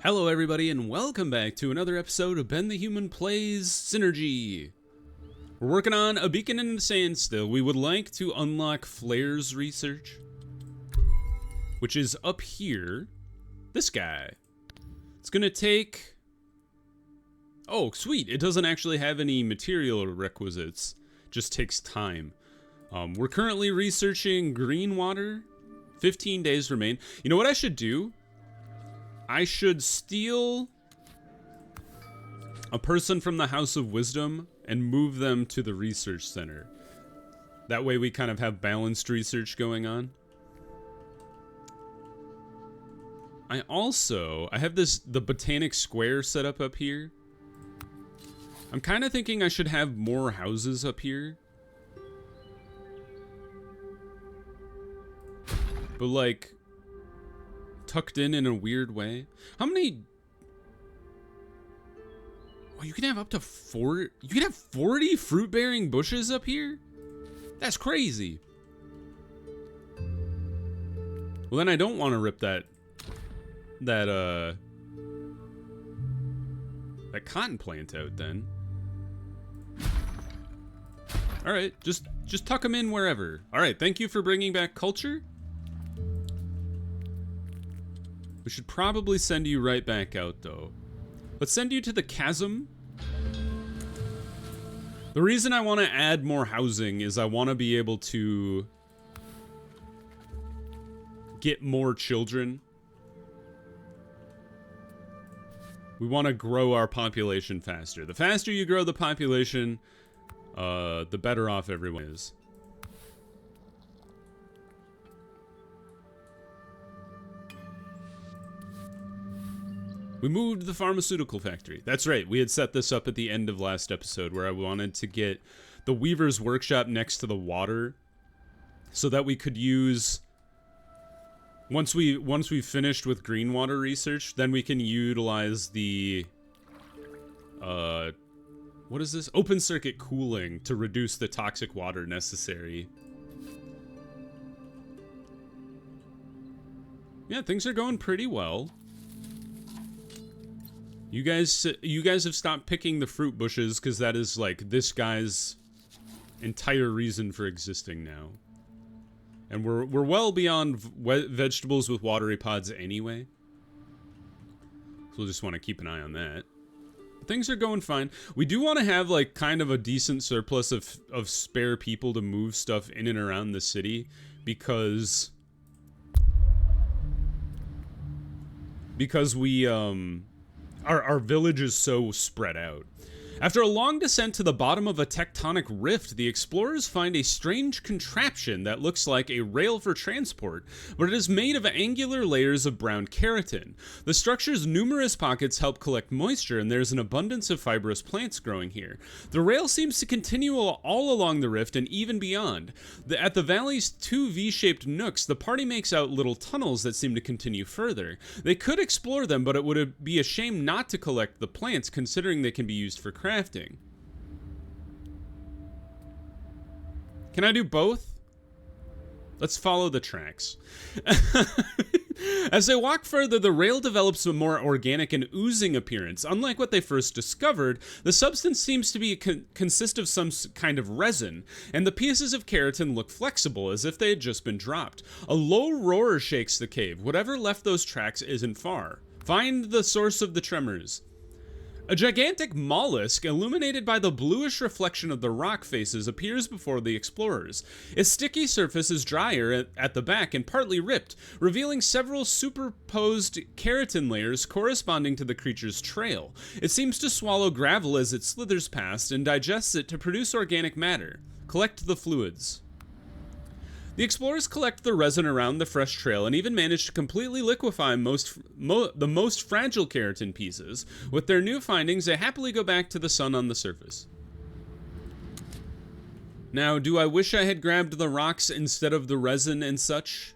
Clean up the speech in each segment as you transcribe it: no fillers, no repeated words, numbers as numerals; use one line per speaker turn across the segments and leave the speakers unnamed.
Hello everybody and welcome back to another episode of Ben the Human Plays Synergy. We're working on a beacon in the sand still. We would like to unlock Flair's research, which is up here. This guy. It's gonna take... Oh, sweet. It doesn't actually have any material requisites. Just takes time. We're currently researching green water. 15 days remain. You know what I should do? I should steal a person from the House of Wisdom and move them to the research center. That way we kind of have balanced research going on. I have the Botanic Square set up here. I'm kind of thinking I should have more houses up here. But like... tucked in a weird way. How many... Oh, you can have up to 4... You can have 40 fruit-bearing bushes up here? That's crazy. Well, then I don't want to rip that cotton plant out, then. Alright, just tuck them in wherever. Alright, thank you for bringing back culture. We should probably send you right back out, though. Let's send you to the chasm. The reason I want to add more housing is I want to be able to get more children. We want to grow our population faster. The faster you grow the population, the better off everyone is. We moved the pharmaceutical factory. That's right, we had set this up at the end of last episode where I wanted to get the Weaver's Workshop next to the water so that we could use... Once we finished with green water research, then we can utilize the... what is this? Open circuit cooling to reduce the toxic water necessary. Yeah, things are going pretty well. You guys have stopped picking the fruit bushes because that is like this guy's entire reason for existing now. And we're well beyond vegetables with watery pods anyway. So we'll just want to keep an eye on that. But things are going fine. We do want to have like kind of a decent surplus of spare people to move stuff in and around the city because we Our village is so spread out. After a long descent to the bottom of a tectonic rift, the explorers find a strange contraption that looks like a rail for transport, but it is made of angular layers of brown keratin. The structure's numerous pockets help collect moisture, and there's an abundance of fibrous plants growing here. The rail seems to continue all along the rift and even beyond. At the valley's two V-shaped nooks, the party makes out little tunnels that seem to continue further. They could explore them, but it would be a shame not to collect the plants, considering they can be used for crafting. Can I do both? Let's follow the tracks. As they walk further, the rail develops a more organic and oozing appearance. Unlike what they first discovered, the substance seems to consist of some kind of resin, and the pieces of keratin look flexible, as if they had just been dropped. A low roar shakes the cave. Whatever left those tracks isn't far. Find the source of the tremors. A gigantic mollusk, illuminated by the bluish reflection of the rock faces, appears before the explorers. Its sticky surface is drier at the back and partly ripped, revealing several superposed keratin layers corresponding to the creature's trail. It seems to swallow gravel as it slithers past and digests it to produce organic matter. Collect the fluids. The explorers collect the resin around the fresh trail and even manage to completely liquefy the most fragile keratin pieces. With their new findings, they happily go back to the sun on the surface. Now, do I wish I had grabbed the rocks instead of the resin and such?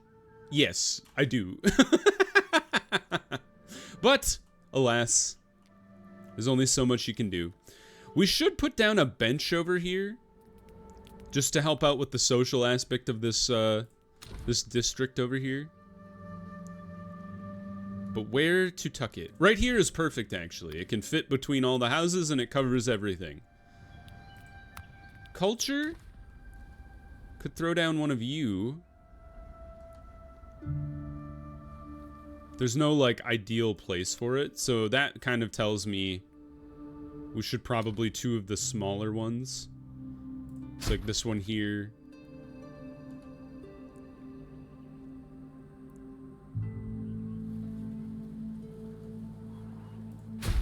Yes, I do. But, alas, there's only so much you can do. We should put down a bench over here, just to help out with the social aspect of this this district over here. But where to tuck it? Right here is perfect, actually. It can fit between all the houses and it covers everything. Culture? Could throw down one of you. There's no, like, ideal place for it, so that kind of tells me we should probably two of the smaller ones. It's like this one here.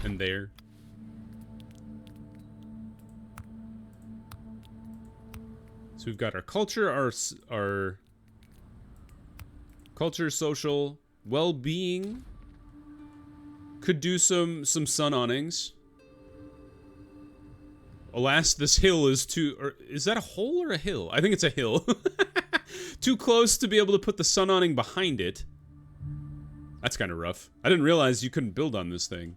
And there. So we've got our culture, our culture, social, well-being. Could do some sun awnings. Alas, this hill is too... Or is that a hole or a hill? I think it's a hill. Too close to be able to put the sun awning behind it. That's kind of rough. I didn't realize you couldn't build on this thing.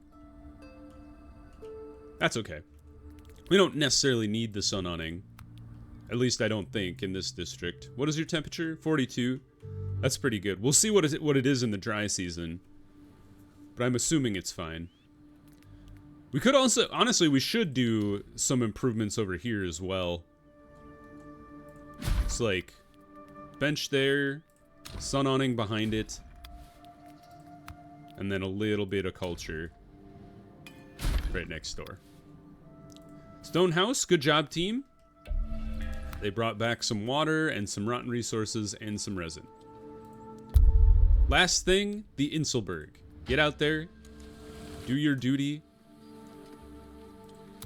That's okay. We don't necessarily need the sun awning. At least I don't think in this district. What is your temperature? 42. That's pretty good. We'll see what it is in the dry season. But I'm assuming it's fine. We could also... Honestly, we should do some improvements over here as well. It's like... bench there. Sun awning behind it. And then a little bit of culture. Right next door. Stone house. Good job, team. They brought back some water and some rotten resources and some resin. Last thing, the Inselberg. Get out there. Do your duty.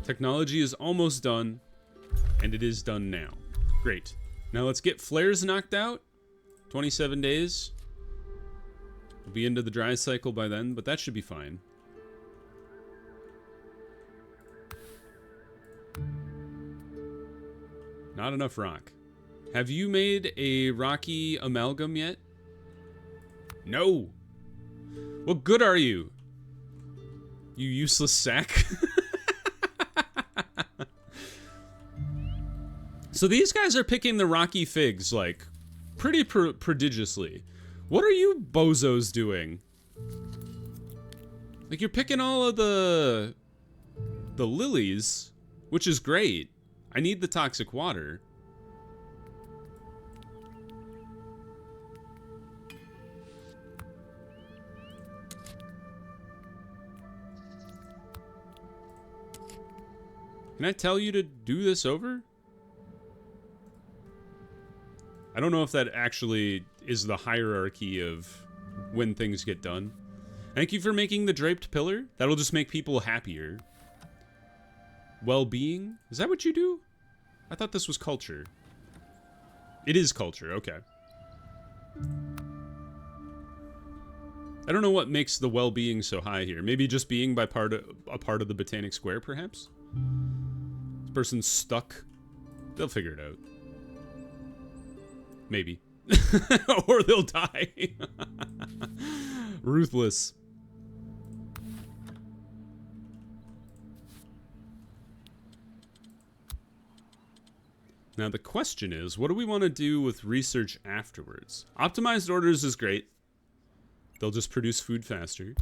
Technology is almost done. And it is done now. Great. Now let's get flares knocked out. 27 days. We'll be into the dry cycle by then, but that should be fine. Not enough rock. Have you made a rocky amalgam yet? No. What good are you? You useless sack. So these guys are picking the rocky figs, like, pretty prodigiously. What are you bozos doing? Like, you're picking all of the lilies, which is great. I need the toxic water. Can I tell you to do this over? I don't know if that actually is the hierarchy of when things get done. Thank you for making the draped pillar. That'll just make people happier. Well-being? Is that what you do? I thought this was culture. It is culture, okay. I don't know what makes the well-being so high here. Maybe just being by a part of the Botanic Square, perhaps? This person's stuck. They'll figure it out. Maybe. Or they'll die. Ruthless. Now the question is, what do we want to do with research afterwards? Optimized orders is great. They'll just produce food faster.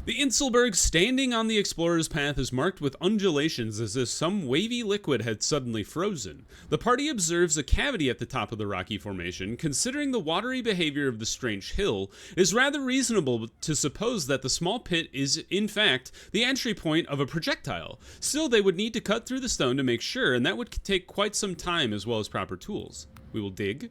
The Inselberg standing on the explorer's path is marked with undulations as if some wavy liquid had suddenly frozen. The party observes a cavity at the top of the rocky formation. Considering the watery behavior of the strange hill, it is rather reasonable to suppose that the small pit is, in fact, the entry point of a projectile. Still, they would need to cut through the stone to make sure, and that would take quite some time as well as proper tools. We will dig.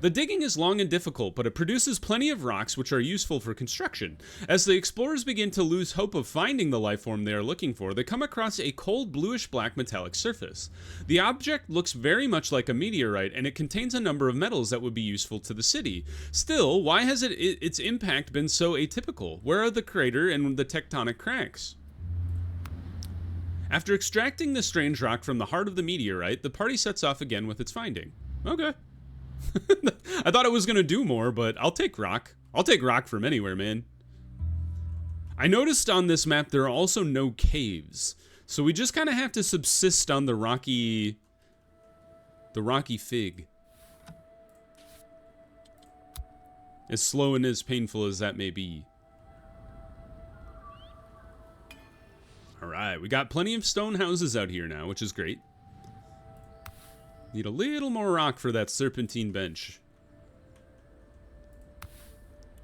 The digging is long and difficult, but it produces plenty of rocks which are useful for construction. As the explorers begin to lose hope of finding the life form they are looking for, they come across a cold bluish-black metallic surface. The object looks very much like a meteorite, and it contains a number of metals that would be useful to the city. Still, why has its impact been so atypical? Where are the crater and the tectonic cracks? After extracting the strange rock from the heart of the meteorite, the party sets off again with its finding. Okay. I thought it was going to do more, but I'll take rock. I'll take rock from anywhere, man. I noticed on this map there are also no caves. So we just kind of have to subsist on the rocky fig. As slow and as painful as that may be. Alright, we got plenty of stone houses out here now, which is great. Need a little more rock for that serpentine bench.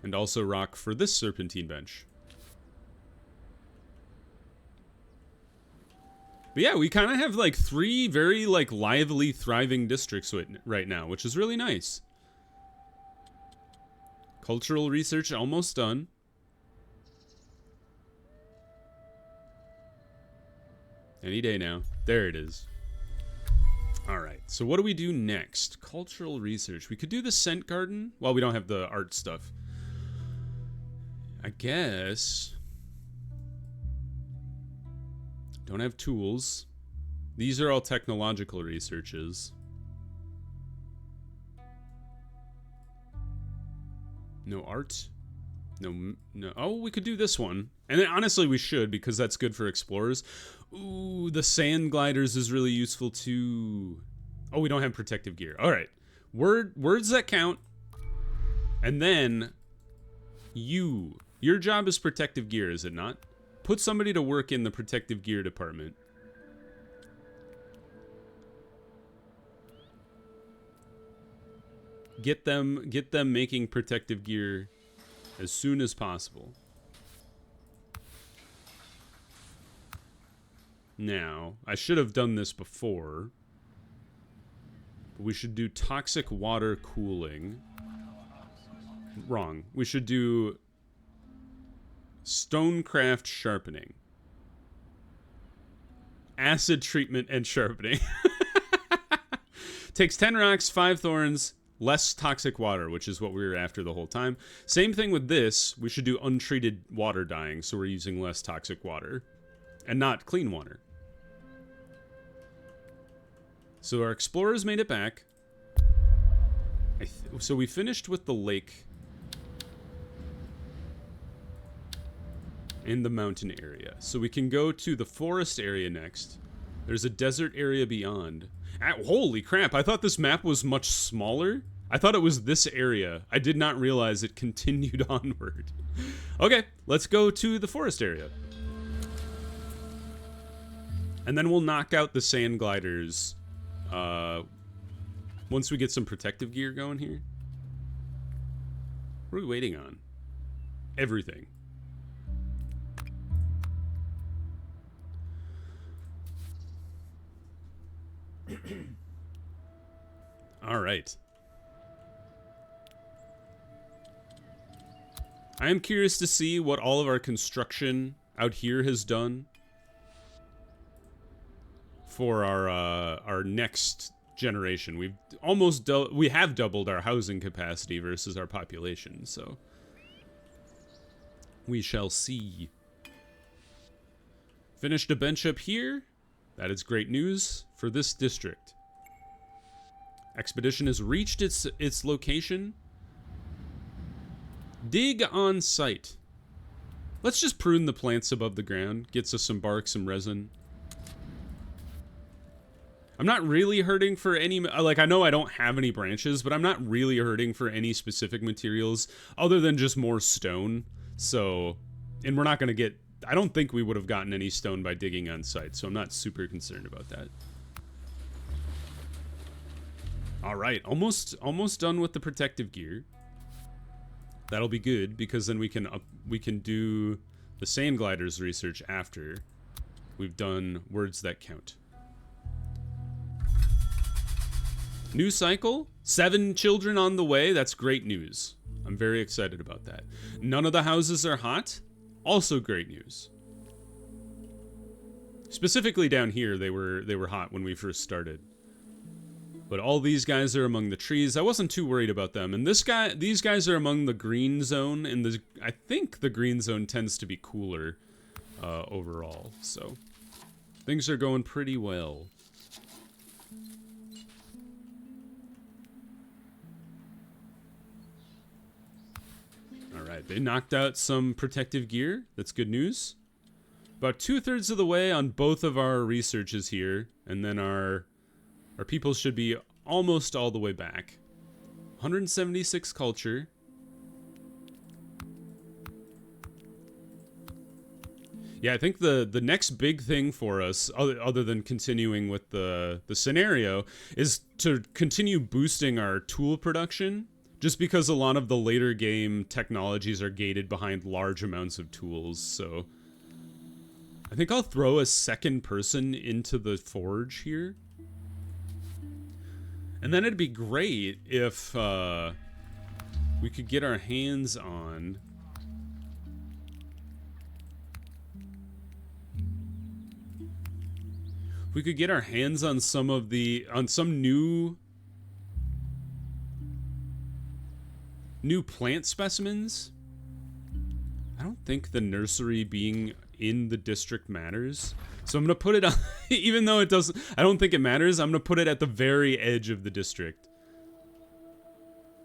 And also rock for this serpentine bench. But yeah, we kind of have like 3 very like lively, thriving districts right now, which is really nice. Cultural research almost done. Any day now. There it is. Alright, so what do we do next? Cultural research. We could do the scent garden. Well, we don't have the art stuff. I guess. Don't have tools. These are all technological researches. No art? No. Oh, we could do this one. And then, honestly, we should, because that's good for explorers. Ooh, the sand gliders is really useful, too. Oh, we don't have protective gear. All right. Words that count. And then, your job is protective gear, is it not? Put somebody to work in the protective gear department. Get them making protective gear as soon as possible. Now, I should have done this before. But we should do toxic water cooling. Wrong. We should do stonecraft sharpening. Acid treatment and sharpening. Takes 10 rocks, 5 thorns, less toxic water, which is what we were after the whole time. Same thing with this. We should do untreated water dyeing, so we're using less toxic water. And not clean water. So our explorers made it back. So we finished with the lake. In the mountain area. So we can go to the forest area next. There's a desert area beyond. Holy crap, I thought this map was much smaller. I thought it was this area. I did not realize it continued onward. Okay, let's go to the forest area. And then we'll knock out the sand gliders once we get some protective gear going here. What are we waiting on? Everything. All right. I am curious to see what all of our construction out here has done for our next generation. We have doubled our housing capacity versus our population, so we shall see. Finished a bench up here. That is great news for this district. Expedition has reached its location. Dig on site. Let's just prune the plants above the ground. Gets us some bark, some resin. I'm not really hurting for any, like, I know I don't have any branches, but I'm not really hurting for any specific materials other than just more stone. So, and we're not going to get, I don't think we would have gotten any stone by digging on site, so I'm not super concerned about that. All right, almost done with the protective gear. That'll be good because then we can do the sand gliders research after we've done words that count. New cycle, 7 children on the way. That's great news. I'm very excited about that. None of the houses are hot. Also great news. Specifically down here, they were hot when we first started. But all these guys are among the trees. I wasn't too worried about them. And these guys are among the green zone, and I think the green zone tends to be cooler overall. So things are going pretty well. All right, they knocked out some protective gear. That's good news. About 2/3 of the way on both of our researches here, and then our people should be almost all the way back. 176 culture. Yeah, I think the next big thing for us, other than continuing with the scenario, is to continue boosting our tool production. Just because a lot of the later game technologies are gated behind large amounts of tools, so I think I'll throw a second person into the forge here. And then it'd be great if we could get our hands on some of some new plant specimens. I don't think the nursery being in the district matters. So I'm going to put it on, even though it doesn't, I don't think it matters, I'm going to put it at the very edge of the district.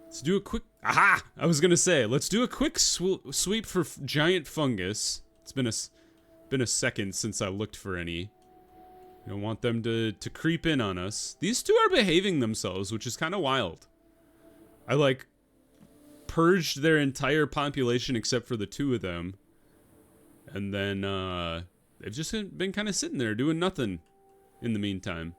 Let's do a quick, aha! I was going to say, let's do a quick sweep for giant fungus. It's been a second since I looked for any. I don't want them to creep in on us. These two are behaving themselves, which is kind of wild. I like purged their entire population except for the two of them. And then they've just been kind of sitting there doing nothing in the meantime.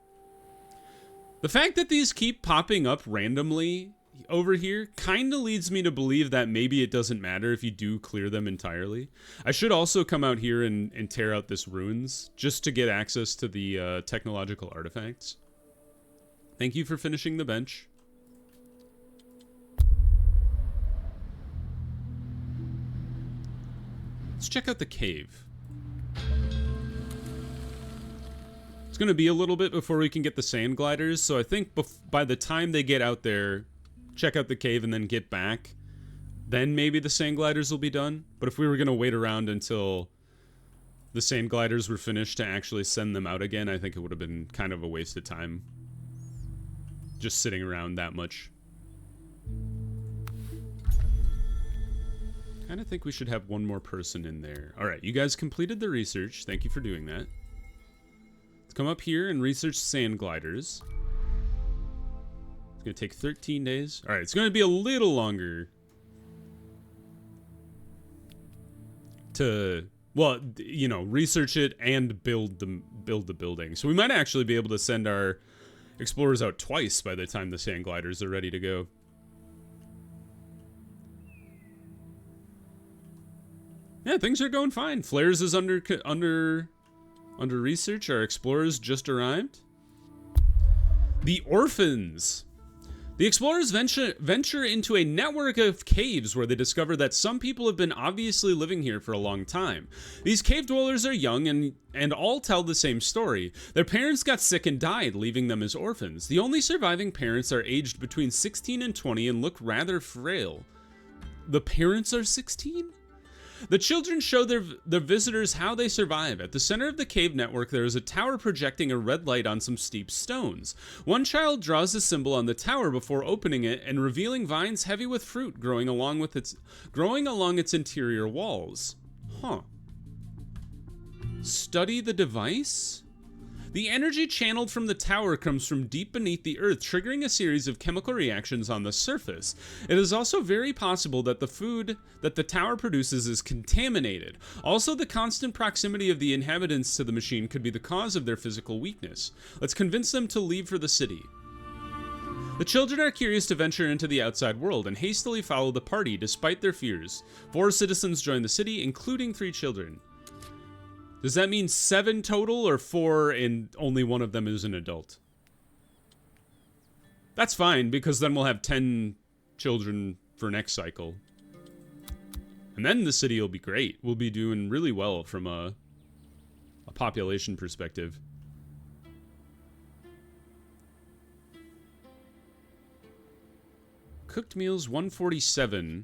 The fact that these keep popping up randomly over here kind of leads me to believe that maybe it doesn't matter if you do clear them entirely. I should also come out here and tear out this ruins just to get access to the technological artifacts. Thank you for finishing the bench. Let's check out the cave. It's going to be a little bit before we can get the sand gliders, so I think by the time they get out there, check out the cave and then get back, then maybe the sand gliders will be done. But if we were going to wait around until the sand gliders were finished to actually send them out again, I think it would have been kind of a waste of time just sitting around that much. I kind of think we should have one more person in there. All right, you guys completed the research. Thank you for doing that. Let's come up here and research sand gliders. It's going to take 13 days. All right, it's going to be a little longer to, well, you know, research it and build the building. So we might actually be able to send our explorers out twice by the time the sand gliders are ready to go. Yeah, things are going fine. Flares is under research. Our explorers just arrived. The orphans. The explorers venture into a network of caves where they discover that some people have been obviously living here for a long time. These cave dwellers are young and all tell the same story. Their parents got sick and died, leaving them as orphans. The only surviving parents are aged between 16 and 20 and look rather frail. The parents are 16? The children show their visitors how they survive. At the center of the cave network, there is a tower projecting a red light on some steep stones. One child draws a symbol on the tower before opening it and revealing vines heavy with fruit growing along its interior walls. Huh. Study the device? The energy channeled from the tower comes from deep beneath the earth, triggering a series of chemical reactions on the surface. It is also very possible that the food that the tower produces is contaminated. Also, the constant proximity of the inhabitants to the machine could be the cause of their physical weakness. Let's convince them to leave for the city. The children are curious to venture into the outside world and hastily follow the party despite their fears. 4 citizens join the city, including 3 children. Does that mean 7 total or 4 and only one of them is an adult? That's fine, because then we'll have 10 children for next cycle. And then the city will be great. We'll be doing really well from a population perspective. Cooked meals 147.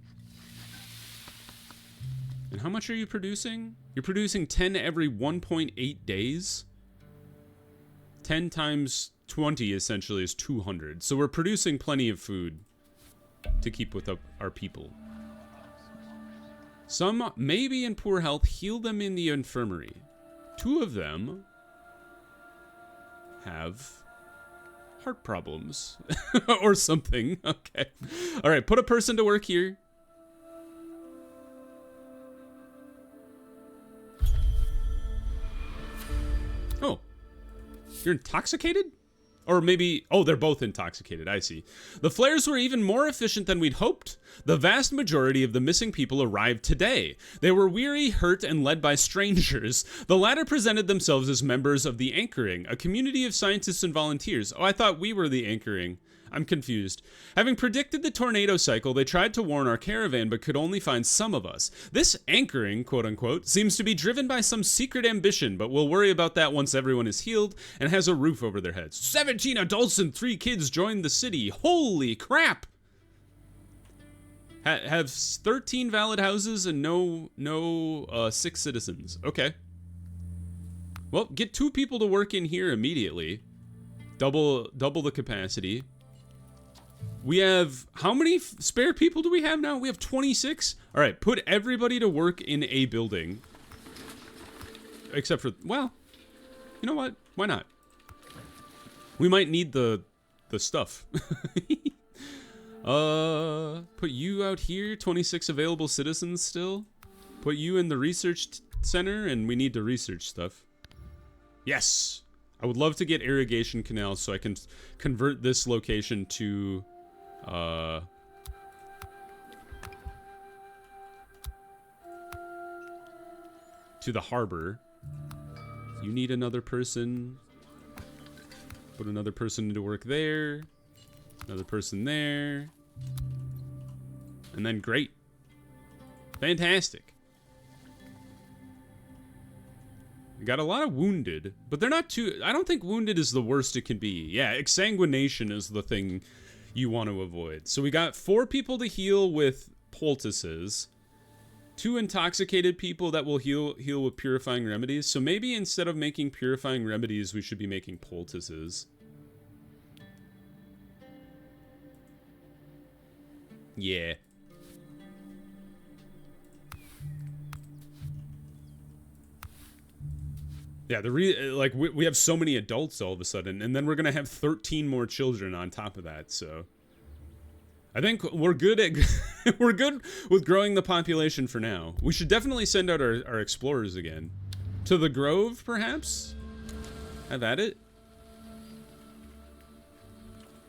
And how much are you producing? You're producing 10 every 1.8 days. 10 times 20 essentially is 200. So we're producing plenty of food to keep with our people. Some may be in poor health. Heal them in the infirmary. 2 of them have heart problems or something. Okay. All right, put a person to work here. You're intoxicated? Or maybe, oh, they're both intoxicated, I see. The flares were even more efficient than we'd hoped. The vast majority of the missing people arrived today. They were weary, hurt, and led by strangers. The latter presented themselves as members of the Anchoring, a community of scientists and volunteers. Oh, I thought we were the Anchoring. I'm confused. Having predicted the tornado cycle, they tried to warn our caravan but could only find some of us. This anchoring, quote-unquote, seems to be driven by some secret ambition, but we'll worry about that once everyone is healed and has a roof over their heads. 17 adults and 3 kids joined the city. Holy crap! Have 13 valid houses and no 6 citizens. Okay. Well, get 2 people to work in here immediately. Double the capacity. We have, how many spare people do we have now? We have 26? All right, put everybody to work in a building. Except for, well, you know what? Why not? We might need the stuff. Put you out here, 26 available citizens still. Put you in the research center, and we need to research stuff. Yes! I would love to get irrigation canals so I can convert this location to the harbor. You need another person. Put another person to work there. Another person there. And then great. Fantastic. We got a lot of wounded, but they're not too... I don't think wounded is the worst it can be. Yeah, exsanguination is the thing you want to avoid. So we got 4 people to heal with poultices. 2 intoxicated people that will heal with purifying remedies. So maybe instead of making purifying remedies, we should be making poultices. Yeah. Yeah, we have so many adults all of a sudden, and then we're gonna have 13 more children on top of that. So, I think we're good at we're good with growing the population for now. We should definitely send out our explorers again to the Grove, perhaps. Have at it.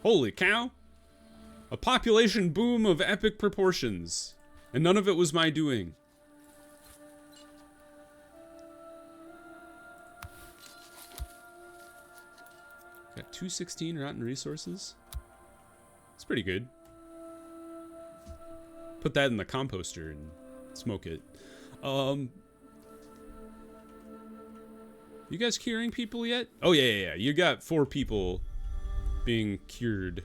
Holy cow! A population boom of epic proportions, and none of it was my doing. Got 216 rotten resources. It's pretty good. Put that in the composter and smoke it. You guys curing people yet? Oh yeah. You got 4 people being cured.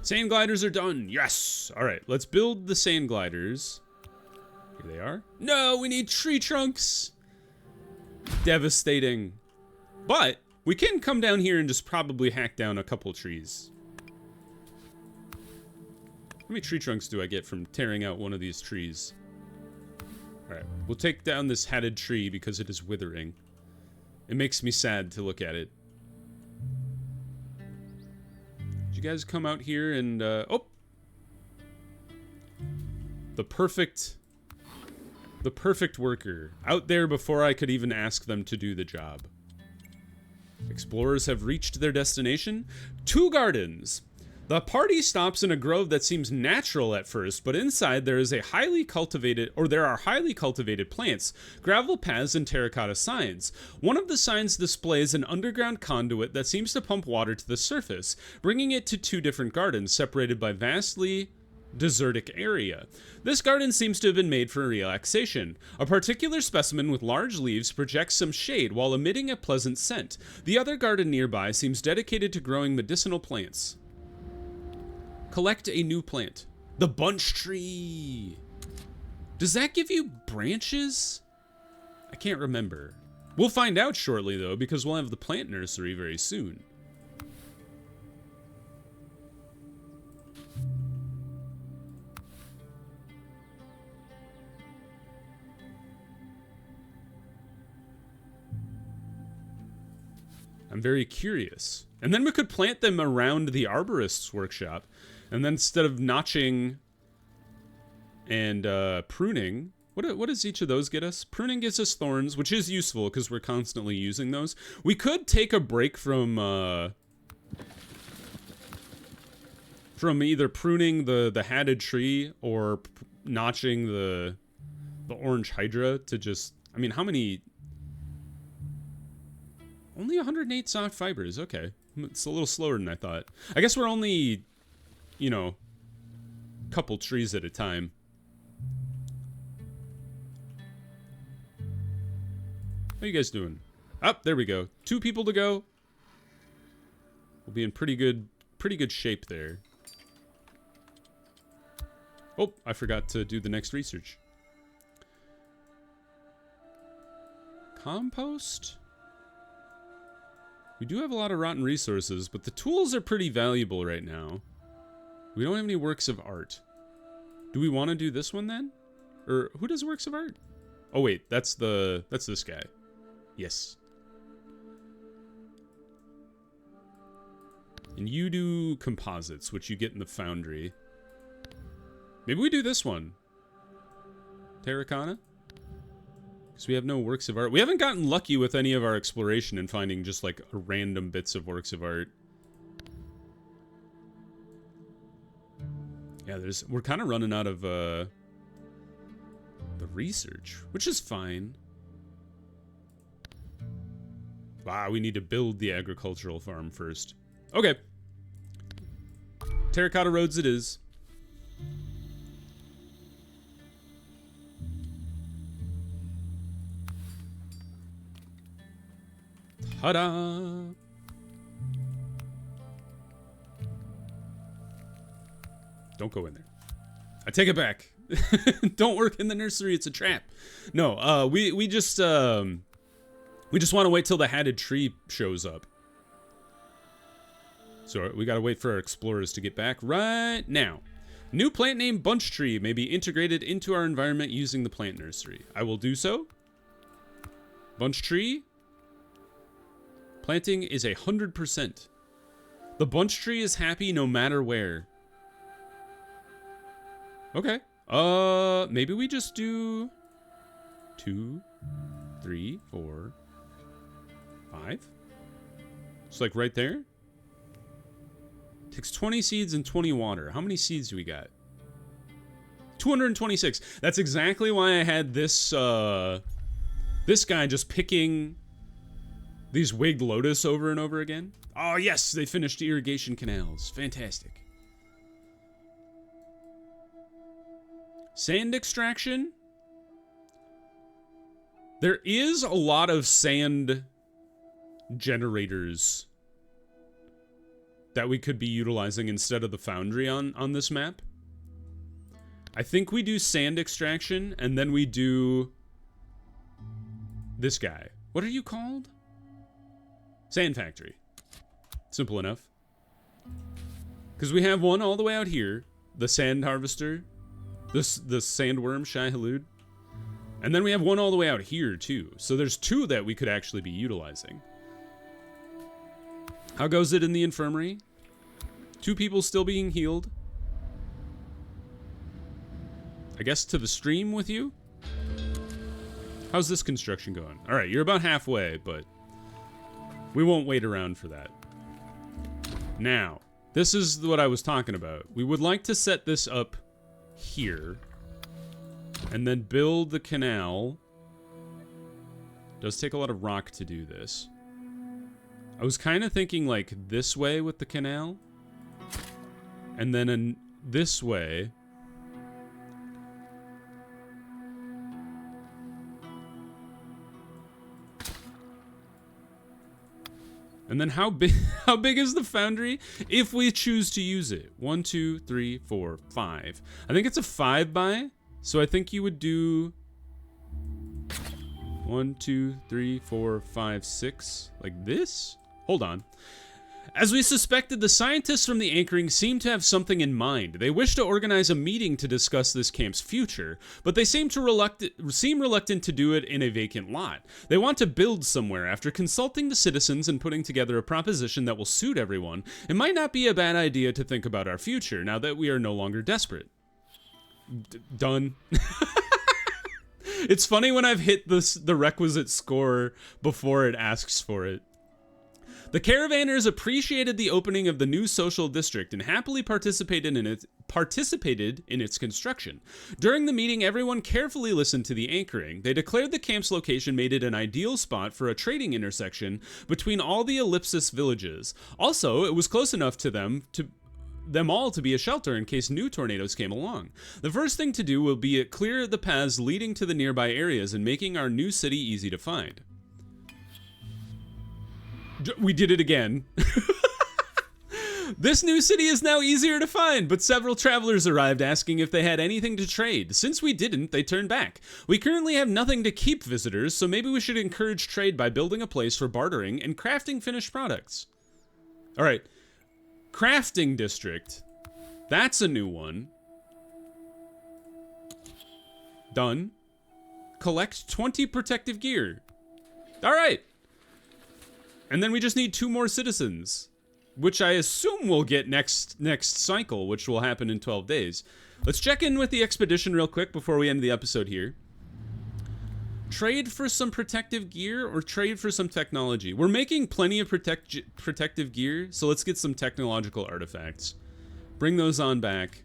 Sand gliders are done. Yes. All right, let's build the sand gliders. Here they are. No, we need tree trunks. Devastating. But we can come down here and just probably hack down a couple trees. How many tree trunks do I get from tearing out one of these trees? Alright, we'll take down this hatted tree because it is withering. It makes me sad to look at it. Did you guys come out here and, oh! The perfect worker. Out there before I could even ask them to do the job. Explorers have reached their destination. 2 gardens. The party stops in a grove that seems natural at first, but inside there are highly cultivated plants, gravel paths, and terracotta signs. One of the signs displays an underground conduit that seems to pump water to the surface, bringing it to 2 different gardens separated by vastly desertic area. This garden seems to have been made for relaxation. A particular specimen with large leaves projects some shade while emitting a pleasant scent. The other garden nearby seems dedicated to growing medicinal plants. Collect a new plant. The bunch tree. Does that give you branches? I can't remember. We'll find out shortly though, because we'll have the plant nursery very soon. I'm very curious. And then we could plant them around the arborist's workshop. And then instead of notching and pruning... What does each of those get us? Pruning gives us thorns, which is useful because we're constantly using those. We could take a break from either pruning the hatted tree or notching the orange hydra to just... I mean, how many... Only 108 soft fibers. Okay. It's a little slower than I thought. I guess we're only, you know, a couple trees at a time. How you guys doing? Up, there we go. 2 people to go. We'll be in pretty good shape there. Oh, I forgot to do the next research. Compost? We do have a lot of rotten resources, but the tools are pretty valuable right now. We don't have any works of art. Do we want to do this one then? Or who does works of art? Oh wait, that's this guy. Yes. And you do composites, which you get in the foundry. Maybe we do this one. Terracotta? Because we have no works of art. We haven't gotten lucky with any of our exploration and finding just like random bits of works of art. Yeah, we're kind of running out of the research, which is fine. Wow, we need to build the agricultural farm first. Okay. Terracotta roads it is. Ta-da! Don't go in there. I take it back. Don't work in the nursery. It's a trap. No, we just want to wait till the hatted tree shows up. So we gotta wait for our explorers to get back right now. New plant named Bunch Tree may be integrated into our environment using the plant nursery. I will do so. Bunch Tree. Planting is 100%. The bunch tree is happy no matter where. Okay. Maybe we just do 2, 3, 4, 5. Just like right there. Takes 20 seeds and 20 water. How many seeds do we got? 226. That's exactly why I had this this guy just picking these wigged lotus over and over again. Oh yes, they finished irrigation canals. Fantastic. Sand extraction. There is a lot of sand generators that we could be utilizing instead of the foundry on this map. I think we do sand extraction and then we do this guy. What are you called? Sand factory. Simple enough. Because we have one all the way out here. The sand harvester. The sandworm, Shai-Halud. And then we have one all the way out here too. So there's 2 that we could actually be utilizing. How goes it in the infirmary? 2 people still being healed. I guess to the stream with you? How's this construction going? Alright, you're about halfway, but we won't wait around for that. Now, this is what I was talking about. We would like to set this up here. And then build the canal. Does take a lot of rock to do this. I was kind of thinking like this way with the canal. And then this way. And then how big is the foundry if we choose to use it? 1, 2, 3, 4, 5. I think it's a 5 by. So I think you would do 1, 2, 3, 4, 5, 6. Like this? Hold on. As we suspected, the scientists from the anchoring seem to have something in mind. They wish to organize a meeting to discuss this camp's future, but they seem reluctant to do it in a vacant lot. They want to build somewhere. After consulting the citizens and putting together a proposition that will suit everyone, it might not be a bad idea to think about our future now that we are no longer desperate. Done. It's funny when I've hit the requisite score before it asks for it. The caravanners appreciated the opening of the new social district and happily participated in its construction. During the meeting, everyone carefully listened to the anchoring. They declared the camp's location made it an ideal spot for a trading intersection between all the Ellipsis villages. Also, it was close enough to them all to be a shelter in case new tornadoes came along. The first thing to do will be to clear the paths leading to the nearby areas and making our new city easy to find. We did it again. This new city is now easier to find, but several travelers arrived asking if they had anything to trade. Since we didn't, they turned back. We currently have nothing to keep visitors, so maybe we should encourage trade by building a place for bartering and crafting finished products. All right. Crafting district. That's a new one. Done. Collect 20 protective gear. All right. And then we just need 2 more citizens, which I assume we'll get next cycle, which will happen in 12 days. Let's check in with the expedition real quick before we end the episode here. Trade for some protective gear or trade for some technology? We're making plenty of protective gear, so let's get some technological artifacts. Bring those on back.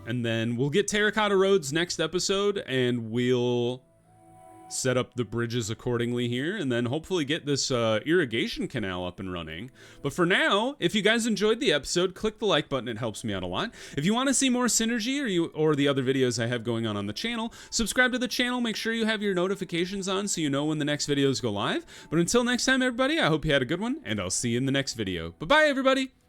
And then we'll get terracotta roads next episode, and we'll set up the bridges accordingly here, and then hopefully get this irrigation canal up and running. But for now, if you guys enjoyed the episode, click the like button. It helps me out a lot. If you want to see more Synergy or the other videos I have going on the channel, subscribe to the channel. Make sure you have your notifications on so you know when the next videos go live. But until next time, everybody, I hope you had a good one, and I'll see you in the next video. Bye-bye, everybody!